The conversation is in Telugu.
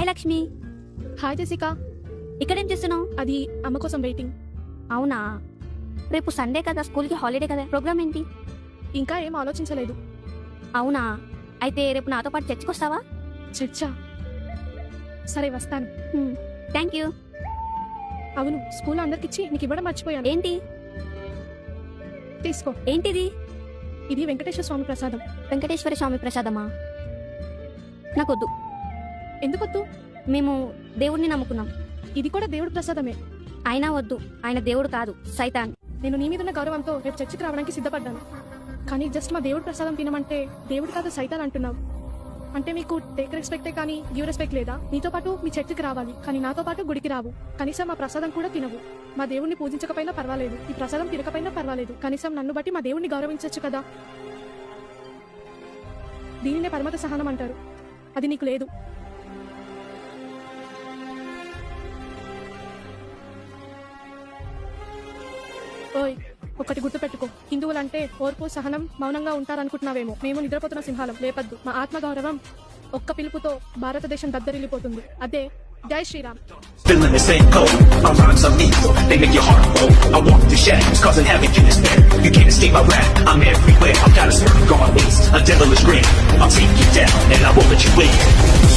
లక్ష్మి. హాయ్ జెసిక. ఇక్కడేం చేస్తున్నావు? అది అమ్మ కోసం వెయిటింగ్. అవునా, రేపు సండే కదా, స్కూల్కి హాలిడే కదా, ప్రోగ్రామ్ ఏంటి? ఇంకా ఏం ఆలోచించలేదు. అవునా, అయితే రేపు నాతో పాటు చర్చికి వస్తావా? చర్చా? సరే వస్తాను. Thank you. అవును, స్కూల్ అందరికిచ్చి నీకు ఇవ్వడం మర్చిపోయాను. ఏంటి? తీసుకో. ఏంటిది? ఇది వెంకటేశ్వర స్వామి ప్రసాదం. వెంకటేశ్వర స్వామి ప్రసాదమా? నాకొద్దు. ఎందుకొద్దు? మేము దేవుడిని నమ్ముకున్నాం. ఇది కూడా దేవుడి ప్రసాదమే. అయినా వద్దు, ఆయన దేవుడు కాదు, సైతాన్. నేను నీ మీద ఉన్న గౌరవంతో రేపు చర్చికి రావడానికి సిద్ధపడ్డాను. కానీ జస్ట్ మా దేవుడి ప్రసాదం తినమంటే దేవుడు కాదు సైతాన్ అంటున్నావు. అంటే మీకు టేక్ రెస్పెక్టే కానీ గివ్ రెస్పెక్ట్ లేదా? నీతో పాటు మీ చర్చికి రావాలి, కానీ నాతో పాటు గుడికి రావు. కనీసం మా ప్రసాదం కూడా తినవు. మా దేవుడిని పూజించకపోయినా పర్వాలేదు, ఈ ప్రసాదం తినకపోయినా పర్వాలేదు, కనీసం నన్ను బట్టి మా దేవుడిని గౌరవించవచ్చు కదా. దీనినే పరమత సహనం అంటారు. అది నీకు లేదు. ఓయ్, ఒకటి గుర్తుపెట్టుకో, హిందువులంటే ఓర్పు, సహనం, మౌనంగా ఉంటారనుకుంటున్నావేమో. మేము నిద్రపోతున్న సింహాలం, లేపద్దు. మా ఆత్మగౌరవం ఒక్క పిలుపుతో భారతదేశం దద్దరిల్లిపోతుంది. అదే జై Sriram. Feeling the same cold, my rhymes are lethal, they make your heart roll. I walk through shadows, causing havoc in despair. You can't escape my wrath, I'm everywhere. I'm kinda smirking on my waist, a devilish grin. I'll take you down, and I won't let you win.